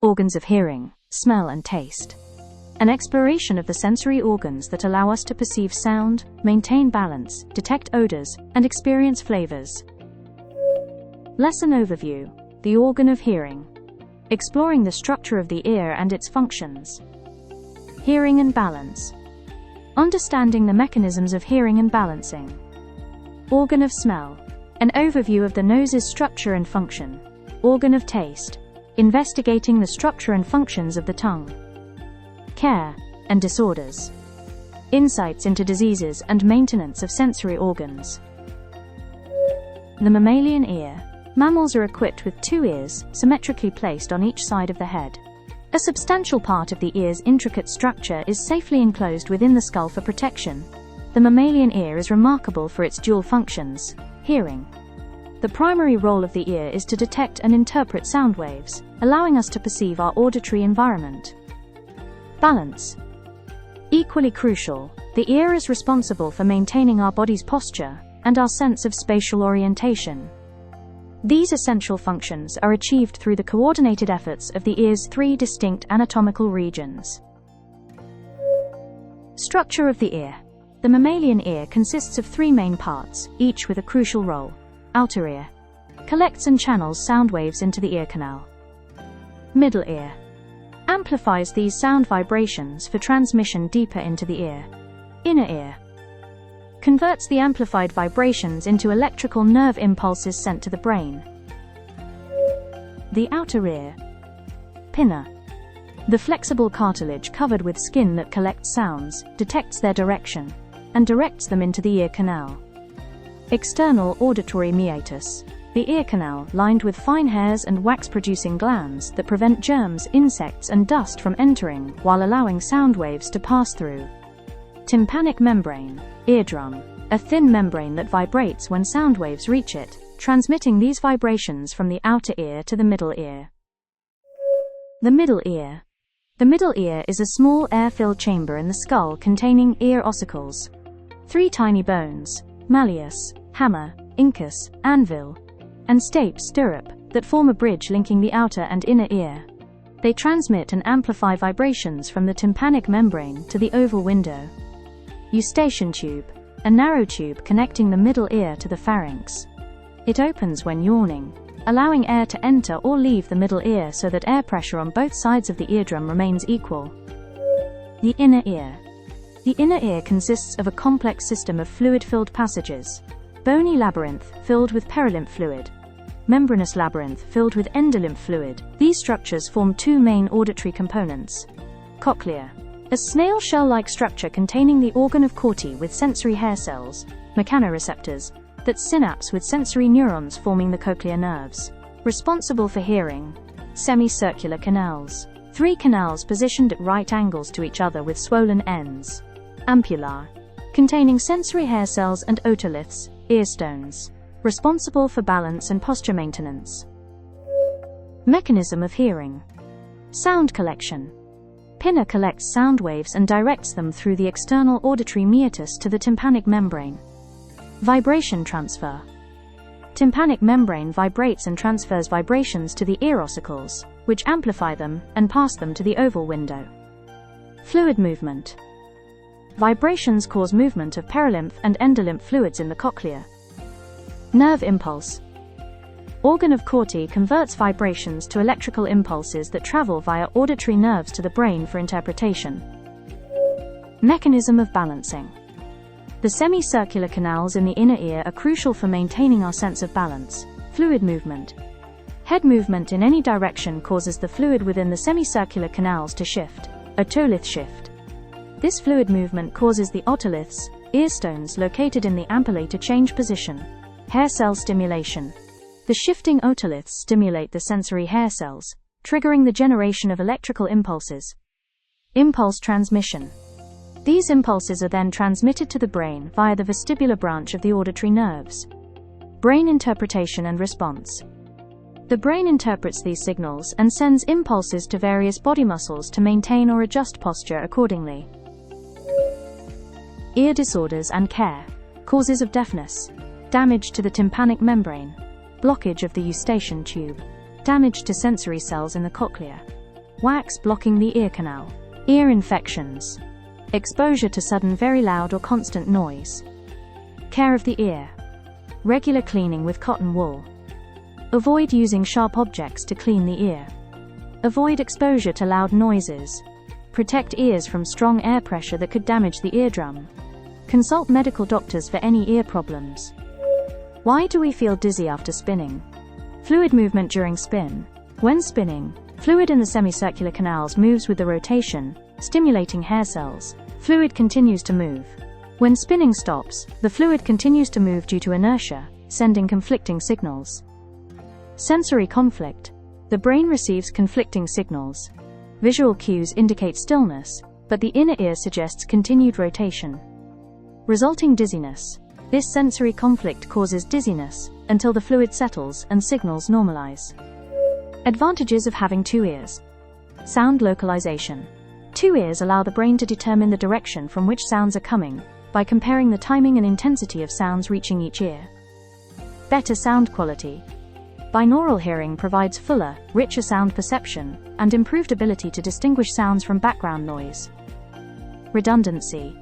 Organs of hearing, smell and taste. An exploration of the sensory organs that allow us to perceive sound, maintain balance, detect odors, and experience flavors. Lesson overview: the organ of hearing. Exploring the structure of the ear and its functions. Hearing and balance. Understanding the mechanisms of hearing and balancing. Organ of smell. An overview of the nose's structure and function. Organ of taste. Investigating the structure and functions of the tongue. Care and disorders. Insights into diseases and maintenance of sensory organs. The mammalian ear. Mammals are equipped with 2 ears, symmetrically placed on each side of the head. A substantial part of the ear's intricate structure is safely enclosed within the skull for protection. The mammalian ear is remarkable for its dual functions. Hearing. The primary role of the ear is to detect and interpret sound waves, allowing us to perceive our auditory environment. Balance. Equally crucial, the ear is responsible for maintaining our body's posture and our sense of spatial orientation. These essential functions are achieved through the coordinated efforts of the ear's 3 distinct anatomical regions. Structure of the ear. The mammalian ear consists of 3 main parts, each with a crucial role. Outer ear. Collects and channels sound waves into the ear canal. Middle ear. Amplifies these sound vibrations for transmission deeper into the ear. Inner ear. Converts the amplified vibrations into electrical nerve impulses sent to the brain. The outer ear. Pinna. The flexible cartilage covered with skin that collects sounds, detects their direction, and directs them into the ear canal. External auditory meatus. The ear canal, lined with fine hairs and wax-producing glands that prevent germs, insects, and dust from entering while allowing sound waves to pass through. Tympanic membrane. Eardrum. A thin membrane that vibrates when sound waves reach it, transmitting these vibrations from the outer ear to the middle ear. The middle ear. The middle ear is a small air-filled chamber in the skull containing ear ossicles. 3 tiny bones, malleus, hammer, incus, anvil, and stape stirrup, that form a bridge linking the outer and inner ear. They transmit and amplify vibrations from the tympanic membrane to the oval window. Eustachian tube. A narrow tube connecting the middle ear to the pharynx. It opens when yawning, allowing air to enter or leave the middle ear so that air pressure on both sides of the eardrum remains equal. The inner ear. The inner ear consists of a complex system of fluid-filled passages. Bony labyrinth, filled with perilymph fluid. Membranous labyrinth, filled with endolymph fluid. These structures form 2 main auditory components. Cochlea. A snail shell-like structure containing the organ of Corti with sensory hair cells, mechanoreceptors, that synapse with sensory neurons forming the cochlear nerves. Responsible for hearing. Semicircular canals. 3 canals positioned at right angles to each other with swollen ends. Ampulla. Containing sensory hair cells and otoliths, ear stones. Responsible for balance and posture maintenance. Mechanism of hearing. Sound collection. Pinna collects sound waves and directs them through the external auditory meatus to the tympanic membrane. Vibration transfer. Tympanic membrane vibrates and transfers vibrations to the ear ossicles, which amplify them and pass them to the oval window. Fluid movement. Vibrations cause movement of perilymph and endolymph fluids in the cochlea. Nerve impulse. Organ of Corti converts vibrations to electrical impulses that travel via auditory nerves to the brain for interpretation. Mechanism of balancing. The semicircular canals in the inner ear are crucial for maintaining our sense of balance. Fluid movement. Head movement in any direction causes the fluid within the semicircular canals to shift. Otolith shift. This fluid movement causes the otoliths, ear stones located in the ampullae, to change position. Hair cell stimulation. The shifting otoliths stimulate the sensory hair cells, triggering the generation of electrical impulses. Impulse transmission. These impulses are then transmitted to the brain via the vestibular branch of the auditory nerves. Brain interpretation and response. The brain interprets these signals and sends impulses to various body muscles to maintain or adjust posture accordingly. Ear disorders and care. Causes of deafness. Damage to the tympanic membrane. Blockage of the eustachian tube. Damage to sensory cells in the cochlea. WAECs blocking the ear canal. Ear infections. Exposure to sudden very loud or constant noise. Care of the ear. Regular cleaning with cotton wool. Avoid using sharp objects to clean the ear. Avoid exposure to loud noises. Protect ears from strong air pressure that could damage the eardrum. Consult medical doctors for any ear problems. Why do we feel dizzy after spinning? Fluid movement during spin. When spinning, fluid in the semicircular canals moves with the rotation, stimulating hair cells. Fluid continues to move. When spinning stops, the fluid continues to move due to inertia, sending conflicting signals. Sensory conflict. The brain receives conflicting signals. Visual cues indicate stillness, but the inner ear suggests continued rotation. Resulting dizziness. This sensory conflict causes dizziness until the fluid settles and signals normalize. Advantages of having two ears. Sound localization. Two ears allow the brain to determine the direction from which sounds are coming by comparing the timing and intensity of sounds reaching each ear. Better sound quality. Binaural hearing provides fuller, richer sound perception and improved ability to distinguish sounds from background noise. Redundancy.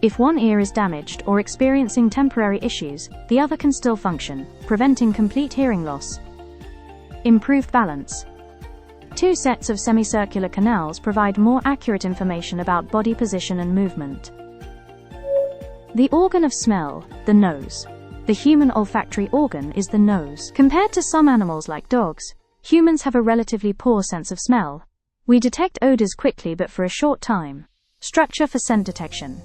If one ear is damaged or experiencing temporary issues, the other can still function, preventing complete hearing loss. Improved balance. Two sets of semicircular canals provide more accurate information about body position and movement. The organ of smell, the nose. The human olfactory organ is the nose. Compared to some animals like dogs, humans have a relatively poor sense of smell. We detect odors quickly but for a short time. Structure for scent detection.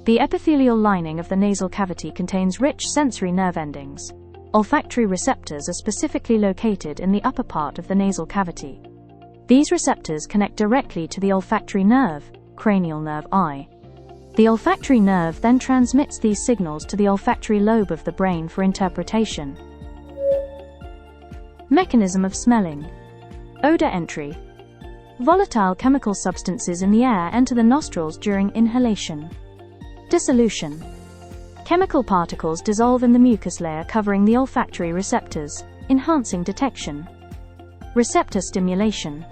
The epithelial lining of the nasal cavity contains rich sensory nerve endings. Olfactory receptors are specifically located in the upper part of the nasal cavity. These receptors connect directly to the olfactory nerve, cranial nerve I. The olfactory nerve then transmits these signals to the olfactory lobe of the brain for interpretation. Mechanism of smelling. Odor entry. Volatile chemical substances in the air enter the nostrils during inhalation. Dissolution. Chemical particles dissolve in the mucus layer covering the olfactory receptors, enhancing detection. Receptor stimulation.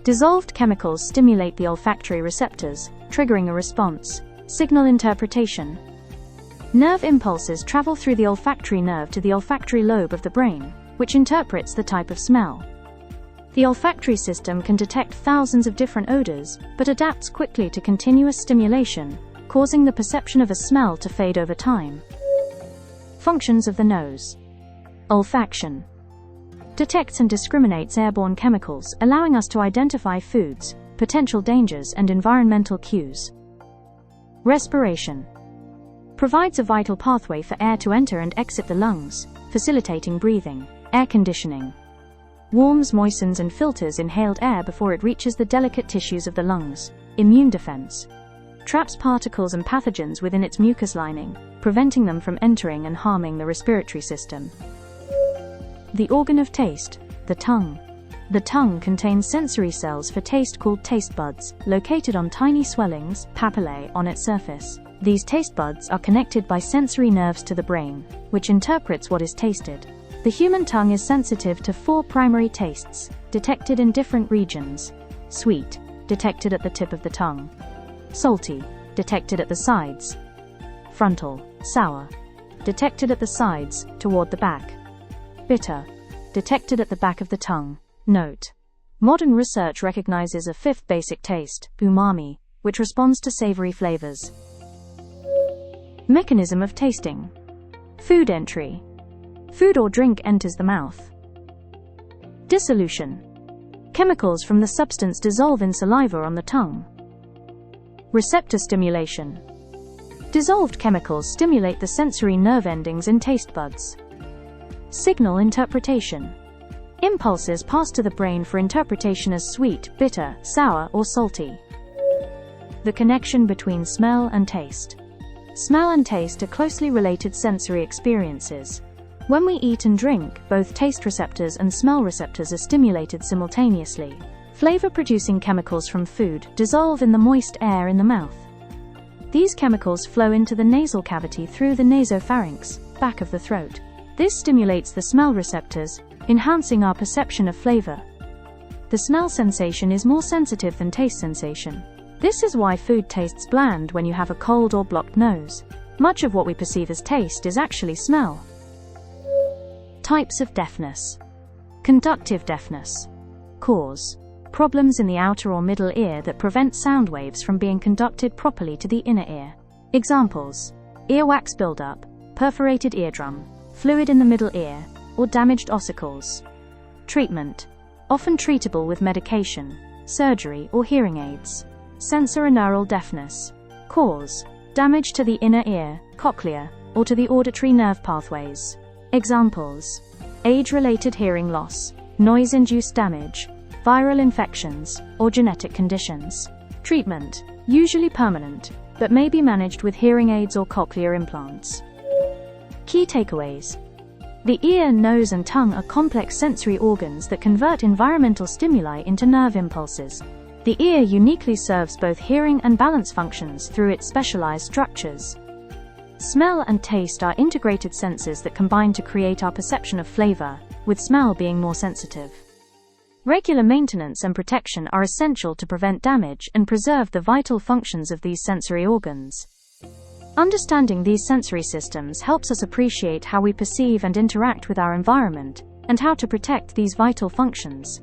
Dissolved chemicals stimulate the olfactory receptors, triggering a response. Signal interpretation. Nerve impulses travel through the olfactory nerve to the olfactory lobe of the brain, which interprets the type of smell. The olfactory system can detect thousands of different odors, but adapts quickly to continuous stimulation, causing the perception of a smell to fade over time. Functions of the nose. Olfaction. Detects and discriminates airborne chemicals, allowing us to identify foods, potential dangers, and environmental cues. Respiration. Provides a vital pathway for air to enter and exit the lungs, facilitating breathing. Air conditioning. Warms, moistens, and filters inhaled air before it reaches the delicate tissues of the lungs. Immune defense. Traps particles and pathogens within its mucus lining, preventing them from entering and harming the respiratory system. The organ of taste, the tongue. The tongue contains sensory cells for taste called taste buds, located on tiny swellings, papillae, on its surface. These taste buds are connected by sensory nerves to the brain, which interprets what is tasted. The human tongue is sensitive to 4 primary tastes, detected in different regions. Sweet, detected at the tip of the tongue. Salty, detected at the sides. Frontal, sour, detected at the sides, toward the back. Bitter, detected at the back of the tongue. Note: modern research recognizes a 5th basic taste, umami, which responds to savory flavors. Mechanism of tasting. Food entry. Food or drink enters the mouth. Dissolution. Chemicals from the substance dissolve in saliva on the tongue. Receptor stimulation. Dissolved chemicals stimulate the sensory nerve endings in taste buds. Signal interpretation. Impulses pass to the brain for interpretation as sweet, bitter, sour, or salty. The connection between smell and taste. Smell and taste are closely related sensory experiences. When we eat and drink, both taste receptors and smell receptors are stimulated simultaneously. Flavor-producing chemicals from food dissolve in the moist air in the mouth. These chemicals flow into the nasal cavity through the nasopharynx, back of the throat. This stimulates the smell receptors, enhancing our perception of flavor. The smell sensation is more sensitive than taste sensation. This is why food tastes bland when you have a cold or blocked nose. Much of what we perceive as taste is actually smell. Types of deafness. Conductive deafness. Cause: problems in the outer or middle ear that prevent sound waves from being conducted properly to the inner ear. Examples: earwax buildup, perforated eardrum, fluid in the middle ear, or damaged ossicles. Treatment: often treatable with medication, surgery, or hearing aids. Sensorineural deafness. Cause: damage to the inner ear, cochlea, or to the auditory nerve pathways. Examples: age-related hearing loss, noise-induced damage, viral infections, or genetic conditions. Treatment: usually permanent, but may be managed with hearing aids or cochlear implants. Key takeaways. The ear, nose, and tongue are complex sensory organs that convert environmental stimuli into nerve impulses. The ear uniquely serves both hearing and balance functions through its specialized structures. Smell and taste are integrated senses that combine to create our perception of flavor, with smell being more sensitive. Regular maintenance and protection are essential to prevent damage and preserve the vital functions of these sensory organs. Understanding these sensory systems helps us appreciate how we perceive and interact with our environment, and how to protect these vital functions.